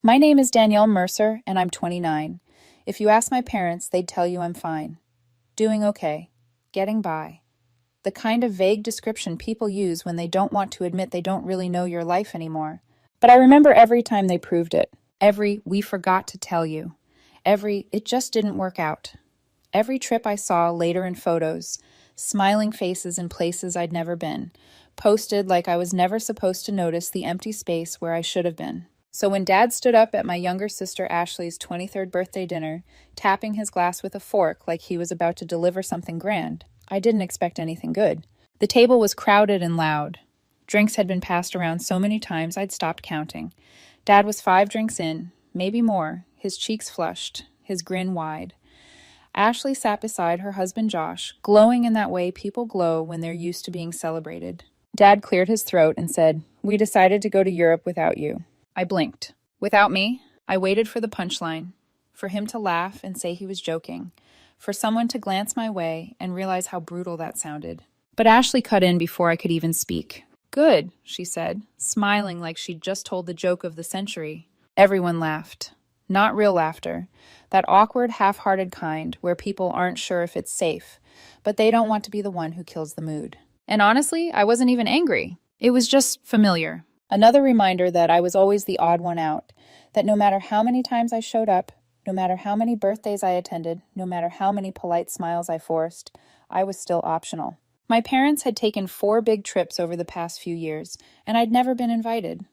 My name is Danielle Mercer, and I'm 29. If you ask my parents, they'd tell you I'm fine. Doing okay. Getting by. The kind of vague description people use when they don't want to admit they don't really know your life anymore. But I remember every time they proved it. Every "we forgot to tell you." Every "it just didn't work out." Every trip I saw later in photos, smiling faces in places I'd never been, posted like I was never supposed to notice the empty space where I should have been. So when Dad stood up at my younger sister Ashley's 23rd birthday dinner, tapping his glass with a fork like he was about to deliver something grand, I didn't expect anything good. The table was crowded and loud. Drinks had been passed around so many times I'd stopped counting. Dad was 5 drinks in, maybe more, his cheeks flushed, his grin wide. Ashley sat beside her husband Josh, glowing in that way people glow when they're used to being celebrated. Dad cleared his throat and said, "We decided to go to Europe without you." I blinked. Without me? I waited for the punchline, for him to laugh and say he was joking, for someone to glance my way and realize how brutal that sounded. But Ashley cut in before I could even speak. "Good," she said, smiling like she'd just told the joke of the century. Everyone laughed. Not real laughter. That awkward, half-hearted kind where people aren't sure if it's safe, but they don't want to be the one who kills the mood. And honestly, I wasn't even angry. It was just familiar. Another reminder that I was always the odd one out, that no matter how many times I showed up, no matter how many birthdays I attended, no matter how many polite smiles I forced, I was still optional. My parents had taken 4 big trips over the past few years, and I'd never been invited.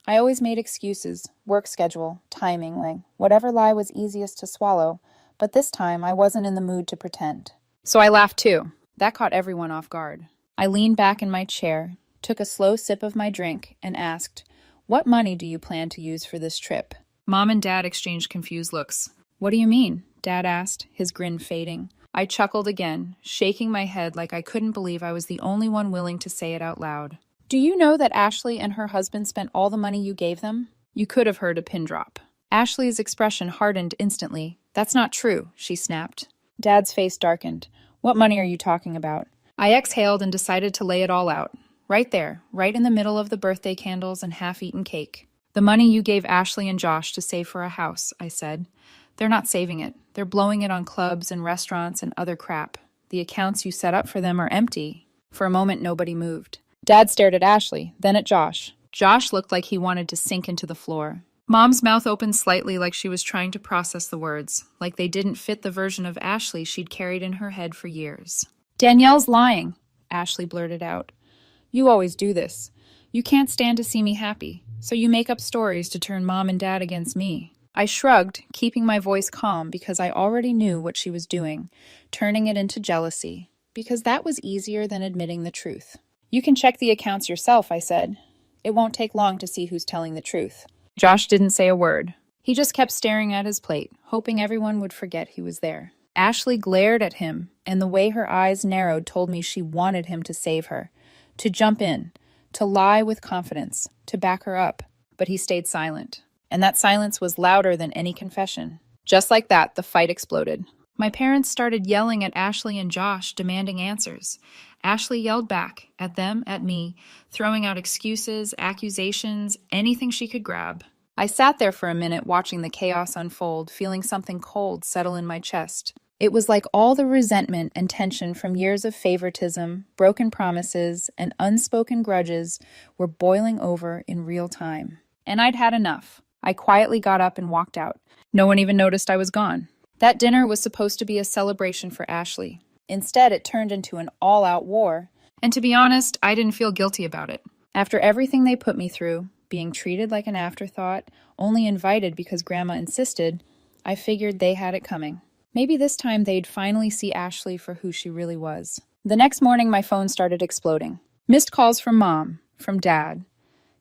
I always made excuses, work schedule, timing, like whatever lie was easiest to swallow, but this time I wasn't in the mood to pretend. So I laughed too. That caught everyone off guard. I leaned back in my chair, took a slow sip of my drink, and asked, "What money do you plan to use for this trip?" Mom and Dad exchanged confused looks. "What do you mean?" Dad asked, his grin fading. I chuckled again, shaking my head like I couldn't believe I was the only one willing to say it out loud. "Do you know that Ashley and her husband spent all the money you gave them?" You could have heard a pin drop. Ashley's expression hardened instantly. "That's not true," she snapped. Dad's face darkened. "What money are you talking about?" I exhaled and decided to lay it all out. Right there, right in the middle of the birthday candles and half-eaten cake. "The money you gave Ashley and Josh to save for a house," I said. "They're not saving it. They're blowing it on clubs and restaurants and other crap. The accounts you set up for them are empty." For a moment, nobody moved. Dad stared at Ashley, then at Josh. Josh looked like he wanted to sink into the floor. Mom's mouth opened slightly like she was trying to process the words, like they didn't fit the version of Ashley she'd carried in her head for years. "Danielle's lying," Ashley blurted out. "You always do this. You can't stand to see me happy, so you make up stories to turn Mom and Dad against me." I shrugged, keeping my voice calm because I already knew what she was doing, turning it into jealousy, because that was easier than admitting the truth. "You can check the accounts yourself," I said. "It won't take long to see who's telling the truth." Josh didn't say a word. He just kept staring at his plate, hoping everyone would forget he was there. Ashley glared at him, and the way her eyes narrowed told me she wanted him to save her, to jump in, to lie with confidence, to back her up. But he stayed silent, and that silence was louder than any confession. Just like that, the fight exploded. My parents started yelling at Ashley and Josh, demanding answers. Ashley yelled back, at them, at me, throwing out excuses, accusations, anything she could grab. I sat there for a minute watching the chaos unfold, feeling something cold settle in my chest. It was like all the resentment and tension from years of favoritism, broken promises, and unspoken grudges were boiling over in real time. And I'd had enough. I quietly got up and walked out. No one even noticed I was gone. That dinner was supposed to be a celebration for Ashley. Instead, it turned into an all-out war. And to be honest, I didn't feel guilty about it. After everything they put me through, being treated like an afterthought, only invited because Grandma insisted, I figured they had it coming. Maybe this time they'd finally see Ashley for who she really was. The next morning, my phone started exploding. Missed calls from Mom, from Dad.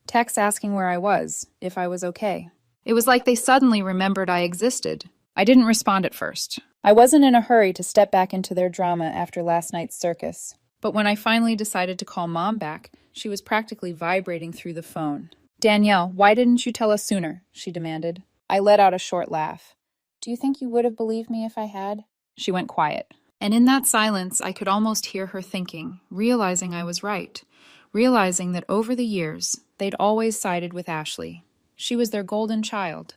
Texts asking where I was, if I was okay. It was like they suddenly remembered I existed. I didn't respond at first. I wasn't in a hurry to step back into their drama after last night's circus. But when I finally decided to call Mom back, she was practically vibrating through the phone. "Danielle, why didn't you tell us sooner?" she demanded. I let out a short laugh. "Do you think you would have believed me if I had?" She went quiet. And in that silence, I could almost hear her thinking, realizing I was right, realizing that over the years, they'd always sided with Ashley. She was their golden child,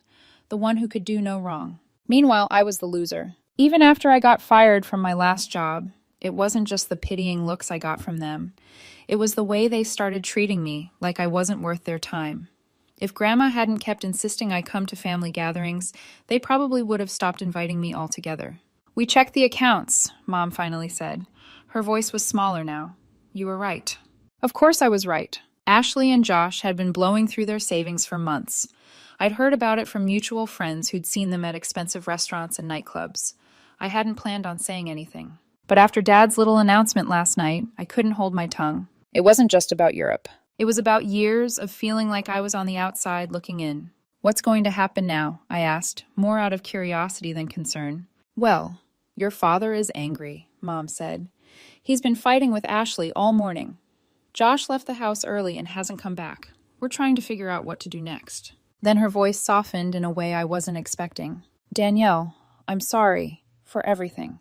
the one who could do no wrong. Meanwhile, I was the loser. Even after I got fired from my last job, it wasn't just the pitying looks I got from them. It was the way they started treating me like I wasn't worth their time. If Grandma hadn't kept insisting I come to family gatherings, they probably would have stopped inviting me altogether. "We checked the accounts," Mom finally said. Her voice was smaller now. "You were right." Of course I was right. Ashley and Josh had been blowing through their savings for months. I'd heard about it from mutual friends who'd seen them at expensive restaurants and nightclubs. I hadn't planned on saying anything. But after Dad's little announcement last night, I couldn't hold my tongue. It wasn't just about Europe. It was about years of feeling like I was on the outside looking in. "What's going to happen now?" I asked, more out of curiosity than concern. "Well, your father is angry," Mom said. "He's been fighting with Ashley all morning. Josh left the house early and hasn't come back. We're trying to figure out what to do next." Then her voice softened in a way I wasn't expecting. "Danielle, I'm sorry for everything.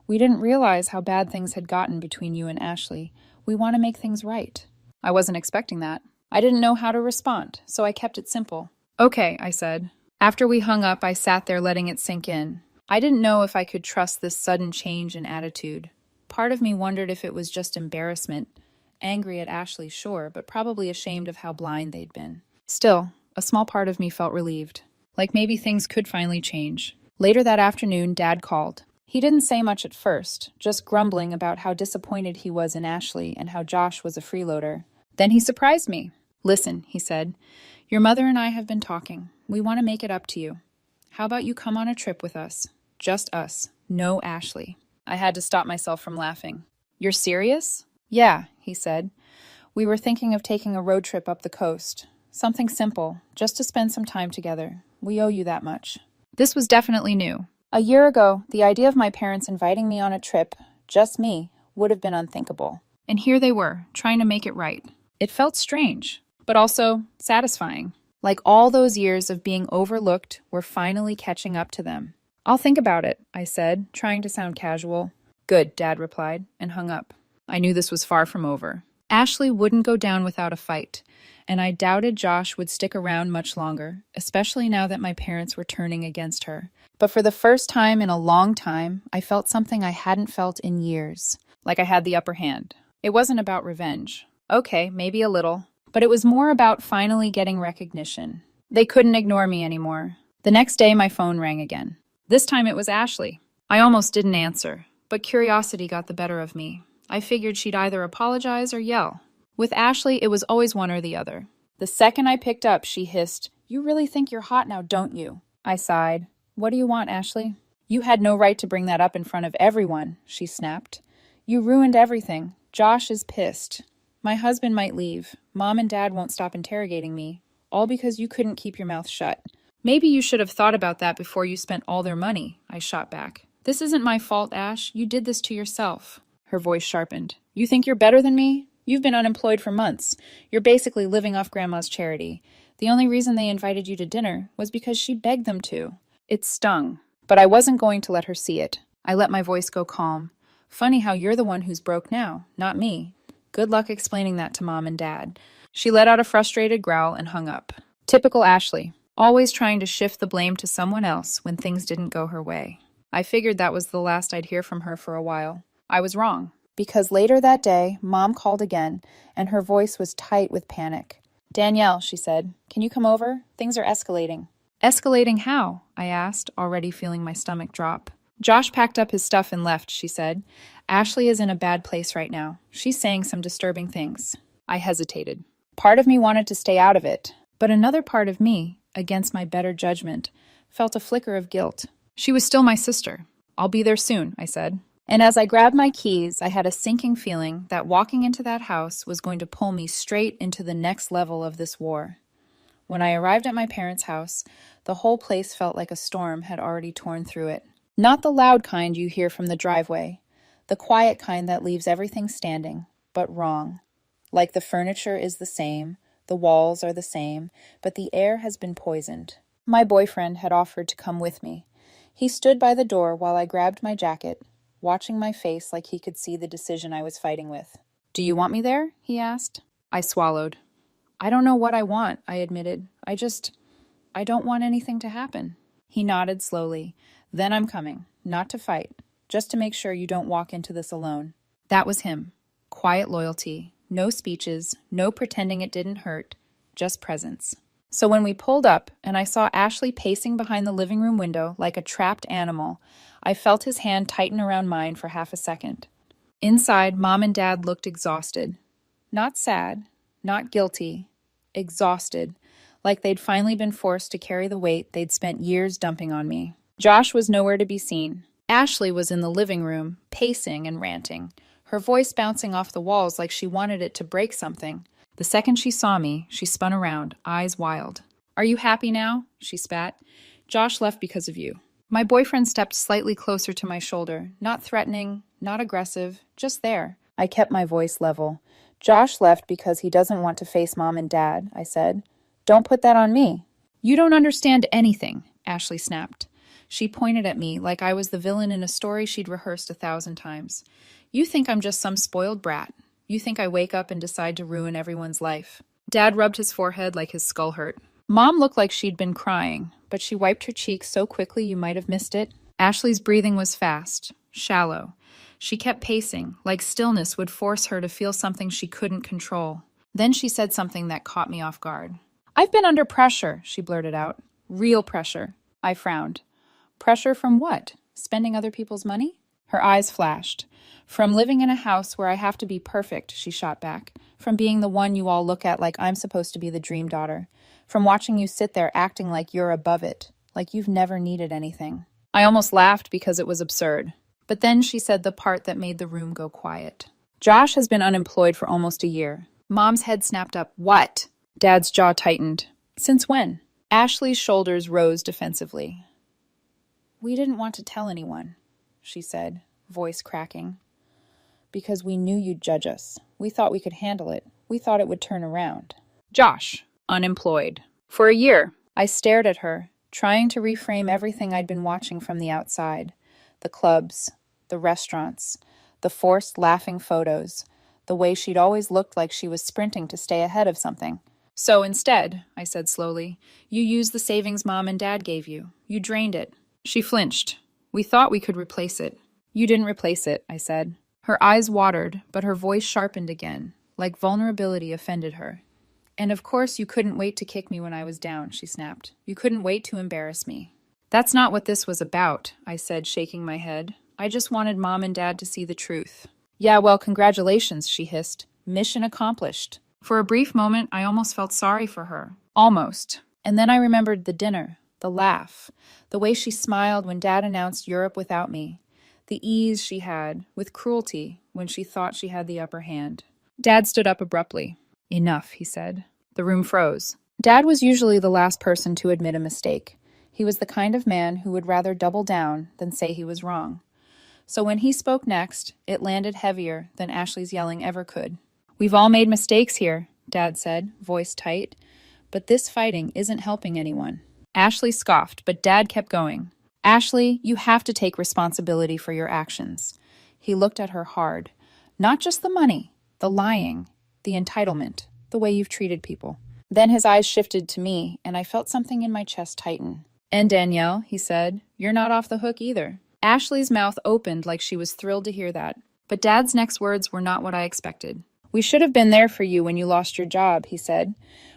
We didn't realize how bad things had gotten between you and Ashley. We want to make things right." I wasn't expecting that. I didn't know how to respond, so I kept it simple. "Okay," I said. After we hung up, I sat there letting it sink in. I didn't know if I could trust this sudden change in attitude. Part of me wondered if it was just embarrassment. Angry at Ashley, sure, but probably ashamed of how blind they'd been. Still, a small part of me felt relieved. Like maybe things could finally change. Later that afternoon, Dad called. He didn't say much at first, just grumbling about how disappointed he was in Ashley and how Josh was a freeloader. Then he surprised me. "Listen," he said, "your mother and I have been talking. We want to make it up to you. How about you come on a trip with us? Just us. No Ashley." I had to stop myself from laughing. "You're serious?" "Yeah," he said. "We were thinking of taking a road trip up the coast. Something simple, just to spend some time together. We owe you that much." This was definitely new. A year ago, the idea of my parents inviting me on a trip, just me, would have been unthinkable. And here they were, trying to make it right. It felt strange, but also satisfying. Like all those years of being overlooked were finally catching up to them. "I'll think about it," I said, trying to sound casual. "Good," Dad replied, and hung up. I knew this was far from over. Ashley wouldn't go down without a fight, and I doubted Josh would stick around much longer, especially now that my parents were turning against her. But for the first time in a long time, I felt something I hadn't felt in years, like I had the upper hand. It wasn't about revenge. Okay, maybe a little, but it was more about finally getting recognition. They couldn't ignore me anymore. The next day, my phone rang again. This time it was Ashley. I almost didn't answer, but curiosity got the better of me. I figured she'd either apologize or yell. With Ashley, it was always one or the other. The second I picked up, she hissed, "You really think you're hot now, don't you?" I sighed. "What do you want, Ashley?" "You had no right to bring that up in front of everyone," she snapped. "You ruined everything. Josh is pissed. My husband might leave. Mom and Dad won't stop interrogating me. All because you couldn't keep your mouth shut." "Maybe you should have thought about that before you spent all their money," I shot back. "This isn't my fault, Ash. You did this to yourself." Her voice sharpened. "You think you're better than me? You've been unemployed for months. You're basically living off Grandma's charity. The only reason they invited you to dinner was because she begged them to." It stung, but I wasn't going to let her see it. I let my voice go calm. "Funny how you're the one who's broke now, not me. Good luck explaining that to Mom and Dad." She let out a frustrated growl and hung up. Typical Ashley, always trying to shift the blame to someone else when things didn't go her way. I figured that was the last I'd hear from her for a while. I was wrong. Because later that day, Mom called again, and her voice was tight with panic. "Danielle," she said, "can you come over? Things are escalating." "Escalating how?" I asked, already feeling my stomach drop. "Josh packed up his stuff and left," she said. "Ashley is in a bad place right now. She's saying some disturbing things." I hesitated. Part of me wanted to stay out of it, but another part of me, against my better judgment, felt a flicker of guilt. She was still my sister. "I'll be there soon," I said. And as I grabbed my keys, I had a sinking feeling that walking into that house was going to pull me straight into the next level of this war. When I arrived at my parents' house, the whole place felt like a storm had already torn through it. Not the loud kind you hear from the driveway, the quiet kind that leaves everything standing, but wrong. Like the furniture is the same, the walls are the same, but the air has been poisoned. My boyfriend had offered to come with me. He stood by the door while I grabbed my jacket, watching my face like he could see the decision I was fighting with. "Do you want me there?" he asked. I swallowed. "I don't know what I want," I admitted. I don't want anything to happen. He nodded slowly. Then I'm coming, not to fight, just to make sure you don't walk into this alone. That was him. Quiet loyalty. No speeches, no pretending it didn't hurt, just presence. So when we pulled up and I saw Ashley pacing behind the living room window like a trapped animal, I felt his hand tighten around mine for half a second. Inside, Mom and Dad looked exhausted. Not sad, not guilty, exhausted, like they'd finally been forced to carry the weight they'd spent years dumping on me. Josh was nowhere to be seen. Ashley was in the living room, pacing and ranting, her voice bouncing off the walls like she wanted it to break something. The second she saw me, she spun around, eyes wild. Are you happy now? She spat. Josh left because of you. My boyfriend stepped slightly closer to my shoulder, not threatening, not aggressive, just there. I kept my voice level. Josh left because he doesn't want to face Mom and Dad, I said. Don't put that on me. You don't understand anything, Ashley snapped. She pointed at me like I was the villain in a story she'd rehearsed 1,000 times. You think I'm just some spoiled brat. You think I wake up and decide to ruin everyone's life. Dad rubbed his forehead like his skull hurt. Mom looked like she'd been crying, but she wiped her cheek so quickly you might have missed it. Ashley's breathing was fast, shallow. She kept pacing, like stillness would force her to feel something she couldn't control. Then she said something that caught me off guard. I've been under pressure, she blurted out. Real pressure. I frowned. Pressure from what? Spending other people's money? Her eyes flashed. From living in a house where I have to be perfect, she shot back. From being the one you all look at like I'm supposed to be the dream daughter. From watching you sit there acting like you're above it, like you've never needed anything. I almost laughed because it was absurd. But then she said the part that made the room go quiet. Josh has been unemployed for almost a year. Mom's head snapped up. What? Dad's jaw tightened. Since when? Ashley's shoulders rose defensively. We didn't want to tell anyone, she said, voice cracking. Because we knew you'd judge us. We thought we could handle it. We thought it would turn around. Josh, unemployed. For a year. I stared at her, trying to reframe everything I'd been watching from the outside. The clubs, the restaurants, the forced laughing photos, the way she'd always looked like she was sprinting to stay ahead of something. So instead, I said slowly, you used the savings Mom and Dad gave you. You drained it. She flinched. We thought we could replace it. You didn't replace it, I said. Her eyes watered, but her voice sharpened again, like vulnerability offended her. And of course you couldn't wait to kick me when I was down, she snapped. You couldn't wait to embarrass me. That's not what this was about, I said, shaking my head. I just wanted Mom and Dad to see the truth. Yeah, well, congratulations, she hissed. Mission accomplished. For a brief moment, I almost felt sorry for her. Almost. And then I remembered the dinner, the laugh, the way she smiled when Dad announced Europe without me, the ease she had, with cruelty, when she thought she had the upper hand. Dad stood up abruptly. Enough, he said. The room froze. Dad was usually the last person to admit a mistake. He was the kind of man who would rather double down than say he was wrong. So when he spoke next, it landed heavier than Ashley's yelling ever could. We've all made mistakes here, Dad said, voice tight. But this fighting isn't helping anyone. Ashley scoffed, but Dad kept going. Ashley, you have to take responsibility for your actions. He looked at her hard. Not just the money, the lying, the entitlement, the way you've treated people. Then his eyes shifted to me, and I felt something in my chest tighten. And Danielle, he said, you're not off the hook either. Ashley's mouth opened like she was thrilled to hear that. But Dad's next words were not what I expected. We should have been there for you when you lost your job, he said.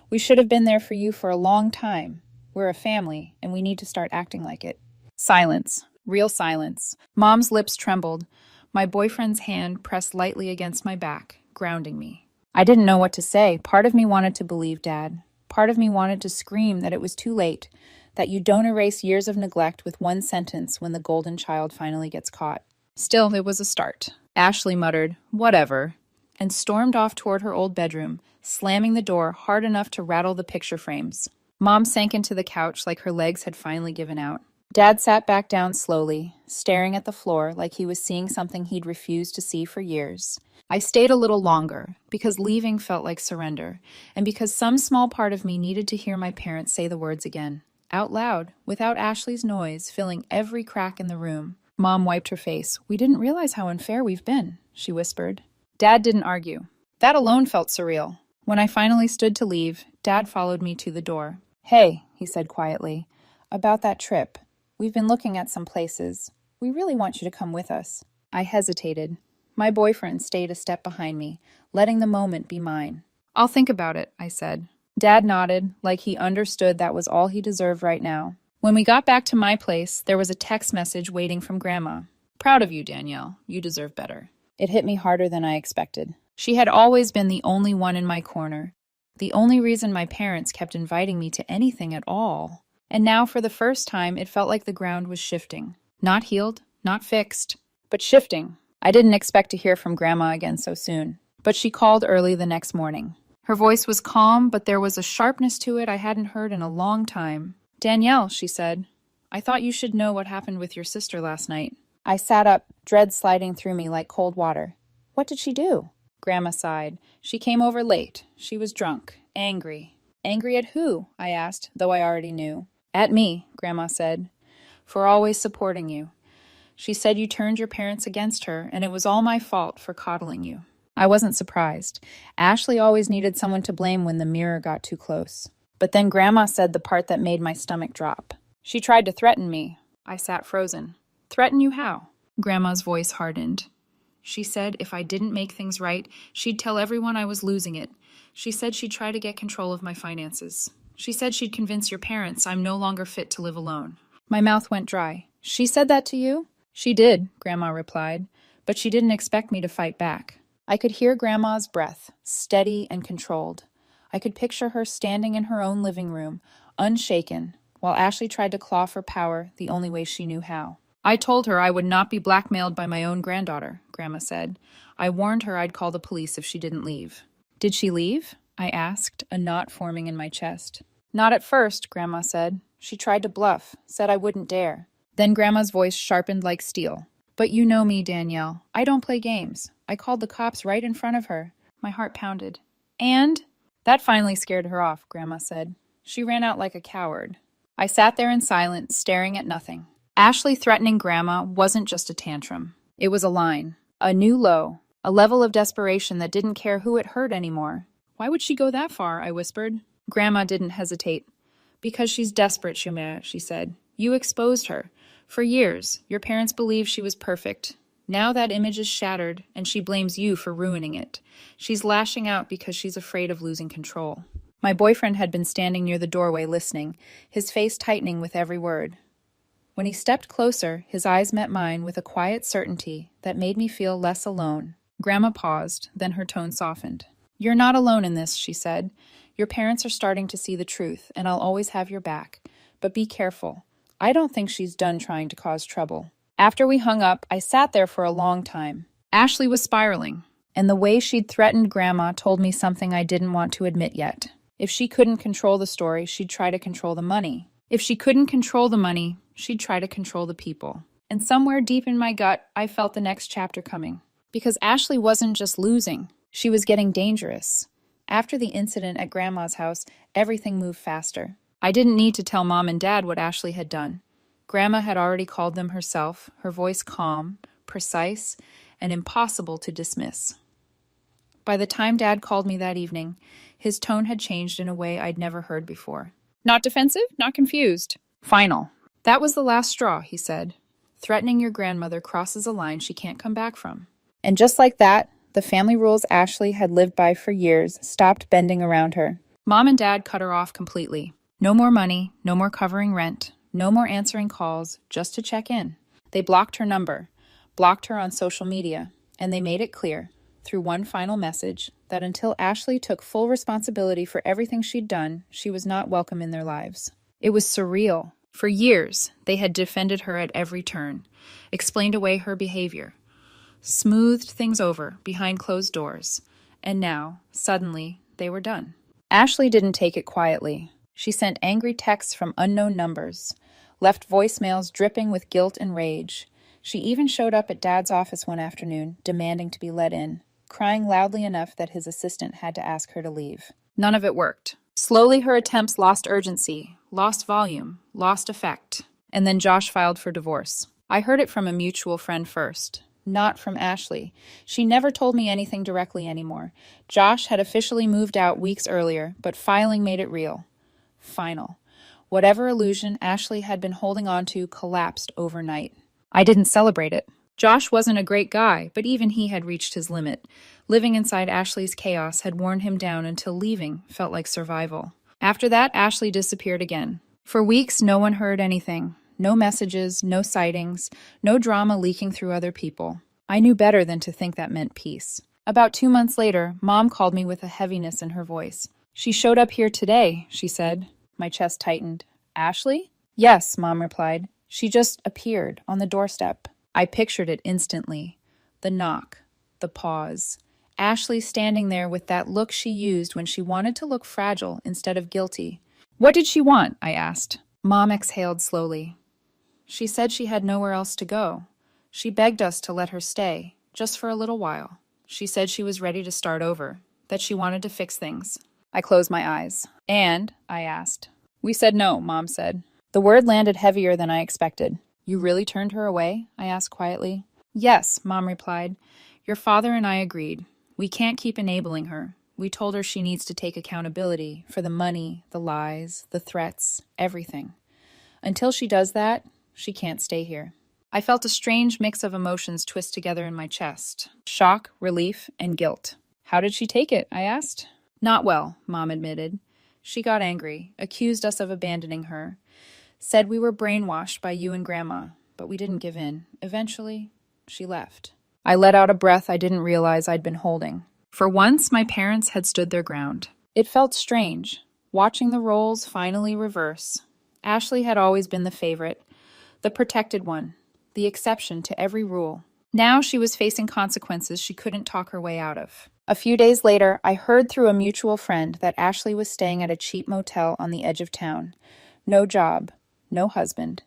We should have been there for you for a long time. We're a family, and we need to start acting like it. Silence. Real silence. Mom's lips trembled. My boyfriend's hand pressed lightly against my back, grounding me. I didn't know what to say. Part of me wanted to believe Dad. Part of me wanted to scream that it was too late, that you don't erase years of neglect with one sentence when the golden child finally gets caught. Still, it was a start. Ashley muttered, "Whatever," and stormed off toward her old bedroom, slamming the door hard enough to rattle the picture frames. Mom sank into the couch like her legs had finally given out. Dad sat back down slowly, staring at the floor like he was seeing something he'd refused to see for years. I stayed a little longer, because leaving felt like surrender, and because some small part of me needed to hear my parents say the words again, out loud, without Ashley's noise filling every crack in the room. Mom wiped her face. "We didn't realize how unfair we've been," she whispered. Dad didn't argue. That alone felt surreal. When I finally stood to leave, Dad followed me to the door. "Hey," he said quietly, "about that trip. We've been looking at some places. We really want you to come with us." I hesitated. My boyfriend stayed a step behind me, letting the moment be mine. "I'll think about it," I said. Dad nodded, like he understood that was all he deserved right now. When we got back to my place, there was a text message waiting from Grandma. "Proud of you, Danielle. You deserve better." It hit me harder than I expected. She had always been the only one in my corner, the only reason my parents kept inviting me to anything at all. And now, for the first time, it felt like the ground was shifting. Not healed, not fixed, but shifting. I didn't expect to hear from Grandma again so soon, but she called early the next morning. Her voice was calm, but there was a sharpness to it I hadn't heard in a long time. "Danielle," she said, "I thought you should know what happened with your sister last night." I sat up, dread sliding through me like cold water. "What did she do?" Grandma sighed. "She came over late. She was drunk. Angry." "Angry at who?" I asked, though I already knew. "At me," Grandma said, "for always supporting you. She said you turned your parents against her, and it was all my fault for coddling you." I wasn't surprised. Ashley always needed someone to blame when the mirror got too close. But then Grandma said the part that made my stomach drop. "She tried to threaten me." I sat frozen. "Threaten you how?" Grandma's voice hardened. "She said if I didn't make things right, she'd tell everyone I was losing it. She said she'd try to get control of my finances. She said she'd convince your parents I'm no longer fit to live alone." My mouth went dry. "She said that to you?" "She did," Grandma replied, "but she didn't expect me to fight back." I could hear Grandma's breath, steady and controlled. I could picture her standing in her own living room, unshaken, while Ashley tried to claw for power the only way she knew how. "I told her I would not be blackmailed by my own granddaughter," Grandma said. "I warned her I'd call the police if she didn't leave." "Did she leave?" I asked, a knot forming in my chest. "Not at first," Grandma said. "She tried to bluff, said I wouldn't dare." Then Grandma's voice sharpened like steel. "But you know me, Danielle. I don't play games. I called the cops right in front of her." My heart pounded. "And?" "That finally scared her off," Grandma said. "She ran out like a coward." I sat there in silence, staring at nothing. Ashley threatening Grandma wasn't just a tantrum. It was a line. A new low. A level of desperation that didn't care who it hurt anymore. "Why would she go that far?" I whispered. Grandma didn't hesitate. "Because she's desperate, Shumea," she said. "You exposed her. For years, your parents believed she was perfect. Now that image is shattered, and she blames you for ruining it. She's lashing out because she's afraid of losing control." My boyfriend had been standing near the doorway listening, his face tightening with every word. When he stepped closer, his eyes met mine with a quiet certainty that made me feel less alone. Grandma paused, then her tone softened. "You're not alone in this," she said. "Your parents are starting to see the truth, and I'll always have your back. But be careful. I don't think she's done trying to cause trouble." After we hung up, I sat there for a long time. Ashley was spiraling, and the way she'd threatened Grandma told me something I didn't want to admit yet. If she couldn't control the story, she'd try to control the money. If she couldn't control the money, she'd try to control the people. And somewhere deep in my gut, I felt the next chapter coming. Because Ashley wasn't just losing, she was getting dangerous. After the incident at Grandma's house, everything moved faster. I didn't need to tell Mom and Dad what Ashley had done. Grandma had already called them herself, her voice calm, precise, and impossible to dismiss. By the time Dad called me that evening, his tone had changed in a way I'd never heard before. Not defensive, not confused. Final. "That was the last straw," he said. "Threatening your grandmother crosses a line she can't come back from." And just like that, the family rules Ashley had lived by for years stopped bending around her. Mom and Dad cut her off completely. No more money, no more covering rent, no more answering calls, just to check in. They blocked her number, blocked her on social media, and they made it clear, through one final message, that until Ashley took full responsibility for everything she'd done, she was not welcome in their lives. It was surreal. For years, they had defended her at every turn, explained away her behavior, smoothed things over behind closed doors, and now, suddenly, they were done. Ashley didn't take it quietly. She sent angry texts from unknown numbers, left voicemails dripping with guilt and rage. She even showed up at Dad's office one afternoon, demanding to be let in, crying loudly enough that his assistant had to ask her to leave. None of it worked. Slowly, her attempts lost urgency, lost volume, lost effect. And then Josh filed for divorce. I heard it from a mutual friend first, not from Ashley. She never told me anything directly anymore. Josh had officially moved out weeks earlier, but filing made it real. Final. Whatever illusion Ashley had been holding on to collapsed overnight. I didn't celebrate it. Josh wasn't a great guy, but even he had reached his limit. Living inside Ashley's chaos had worn him down until leaving felt like survival. After that, Ashley disappeared again. For weeks, no one heard anything. No messages, no sightings, no drama leaking through other people. I knew better than to think that meant peace. About 2 months later, Mom called me with a heaviness in her voice. "She showed up here today," she said. My chest tightened. "Ashley?" "Yes," Mom replied. "She just appeared on the doorstep." I pictured it instantly. The knock, the pause. Ashley standing there with that look she used when she wanted to look fragile instead of guilty. "What did she want?" I asked. Mom exhaled slowly. "She said she had nowhere else to go. She begged us to let her stay, just for a little while. She said she was ready to start over, that she wanted to fix things." I closed my eyes. "And?" I asked. "We said no," Mom said. The word landed heavier than I expected. "You really turned her away?" I asked quietly. "Yes," Mom replied. "Your father and I agreed. We can't keep enabling her. We told her she needs to take accountability for the money, the lies, the threats, everything. Until she does that, she can't stay here." I felt a strange mix of emotions twist together in my chest. Shock, relief, and guilt. "How did she take it?" I asked. "Not well," Mom admitted. "She got angry, accused us of abandoning her, said we were brainwashed by you and Grandma, but we didn't give in. Eventually, she left." I let out a breath I didn't realize I'd been holding. For once, my parents had stood their ground. It felt strange, watching the roles finally reverse. Ashley had always been the favorite, the protected one, the exception to every rule. Now she was facing consequences she couldn't talk her way out of. A few days later, I heard through a mutual friend that Ashley was staying at a cheap motel on the edge of town. No job, no husband,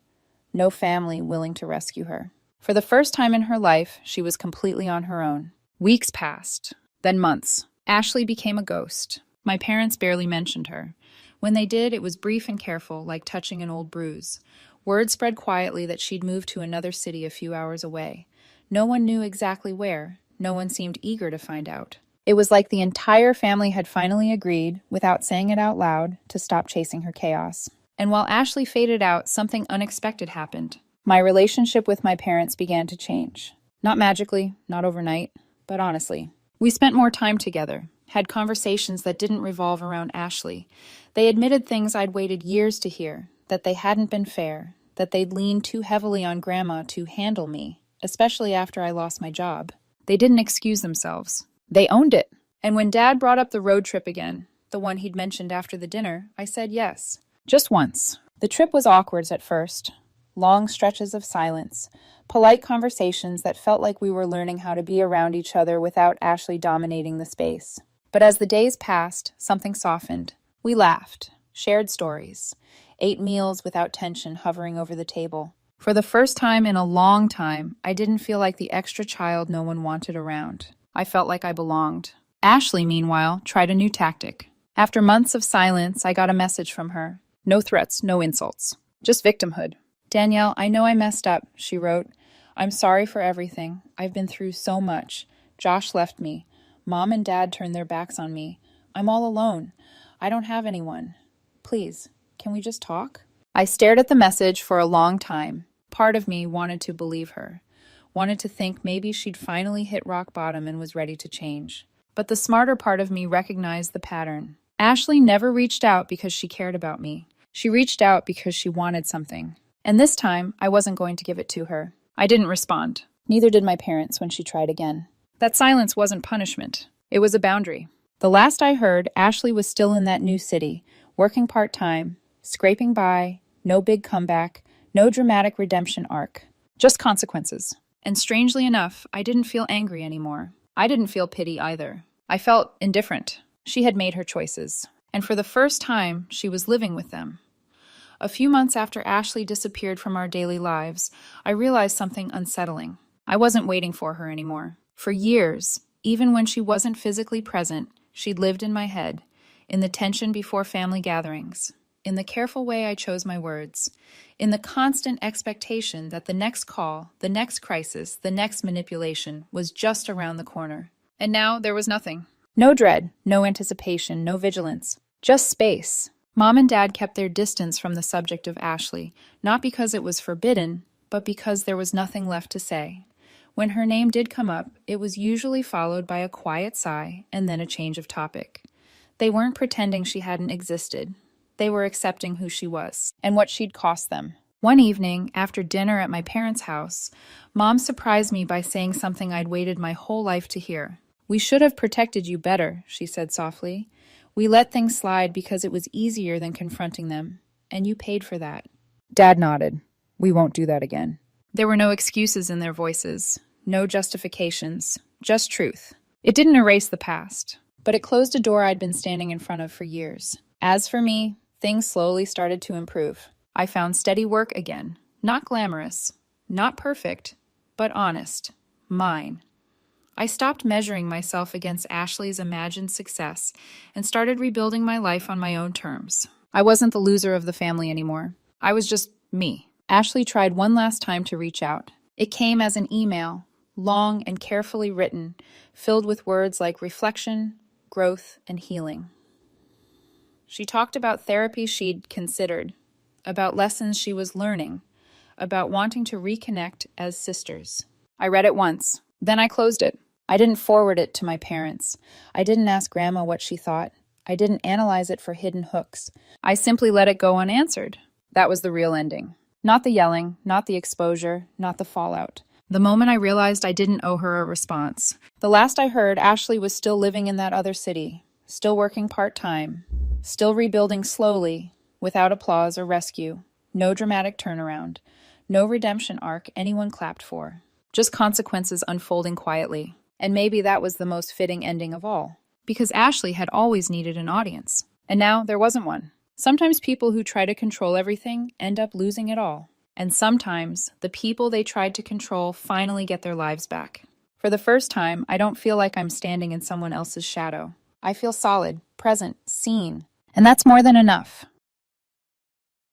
no family willing to rescue her. For the first time in her life, she was completely on her own. Weeks passed, then months. Ashley became a ghost. My parents barely mentioned her. When they did, it was brief and careful, like touching an old bruise. Word spread quietly that she'd moved to another city a few hours away. No one knew exactly where. No one seemed eager to find out. It was like the entire family had finally agreed, without saying it out loud, to stop chasing her chaos. And while Ashley faded out, something unexpected happened. My relationship with my parents began to change. Not magically, not overnight, but honestly. We spent more time together, had conversations that didn't revolve around Ashley. They admitted things I'd waited years to hear, that they hadn't been fair, that they'd leaned too heavily on Grandma to handle me, especially after I lost my job. They didn't excuse themselves. They owned it. And when Dad brought up the road trip again, the one he'd mentioned after the dinner, I said yes. Just once. The trip was awkward at first. Long stretches of silence, polite conversations that felt like we were learning how to be around each other without Ashley dominating the space. But as the days passed, something softened. We laughed, shared stories, ate meals without tension hovering over the table. For the first time in a long time, I didn't feel like the extra child no one wanted around. I felt like I belonged. Ashley, meanwhile, tried a new tactic. After months of silence, I got a message from her. No threats, no insults. Just victimhood. "Danielle, I know I messed up," she wrote. "I'm sorry for everything. I've been through so much. Josh left me. Mom and Dad turned their backs on me. I'm all alone. I don't have anyone. Please, can we just talk?" I stared at the message for a long time. Part of me wanted to believe her, wanted to think maybe she'd finally hit rock bottom and was ready to change. But the smarter part of me recognized the pattern. Ashley never reached out because she cared about me. She reached out because she wanted something. And this time, I wasn't going to give it to her. I didn't respond. Neither did my parents when she tried again. That silence wasn't punishment. It was a boundary. The last I heard, Ashley was still in that new city, working part-time, scraping by, no big comeback, no dramatic redemption arc. Just consequences. And strangely enough, I didn't feel angry anymore. I didn't feel pity either. I felt indifferent. She had made her choices. And for the first time, she was living with them. A few months after Ashley disappeared from our daily lives, I realized something unsettling. I wasn't waiting for her anymore. For years, even when she wasn't physically present, she'd lived in my head, in the tension before family gatherings, in the careful way I chose my words, in the constant expectation that the next call, the next crisis, the next manipulation was just around the corner. And now there was nothing. No dread, no anticipation, no vigilance. Just space. Mom and Dad kept their distance from the subject of Ashley, not because it was forbidden, but because there was nothing left to say. When her name did come up, it was usually followed by a quiet sigh and then a change of topic. They weren't pretending she hadn't existed. They were accepting who she was and what she'd cost them. One evening, after dinner at my parents' house, Mom surprised me by saying something I'd waited my whole life to hear. "We should have protected you better," she said softly. "We let things slide because it was easier than confronting them, and you paid for that." Dad nodded. "We won't do that again." There were no excuses in their voices, no justifications, just truth. It didn't erase the past, but it closed a door I'd been standing in front of for years. As for me, things slowly started to improve. I found steady work again. Not glamorous, not perfect, but honest. Mine. I stopped measuring myself against Ashley's imagined success and started rebuilding my life on my own terms. I wasn't the loser of the family anymore. I was just me. Ashley tried one last time to reach out. It came as an email, long and carefully written, filled with words like reflection, growth, and healing. She talked about therapy she'd considered, about lessons she was learning, about wanting to reconnect as sisters. I read it once, then I closed it. I didn't forward it to my parents. I didn't ask Grandma what she thought. I didn't analyze it for hidden hooks. I simply let it go unanswered. That was the real ending. Not the yelling, not the exposure, not the fallout. The moment I realized I didn't owe her a response. The last I heard, Ashley was still living in that other city, still working part-time, still rebuilding slowly, without applause or rescue. No dramatic turnaround. No redemption arc anyone clapped for. Just consequences unfolding quietly. And maybe that was the most fitting ending of all. Because Ashley had always needed an audience. And now there wasn't one. Sometimes people who try to control everything end up losing it all. And sometimes the people they tried to control finally get their lives back. For the first time, I don't feel like I'm standing in someone else's shadow. I feel solid, present, seen. And that's more than enough.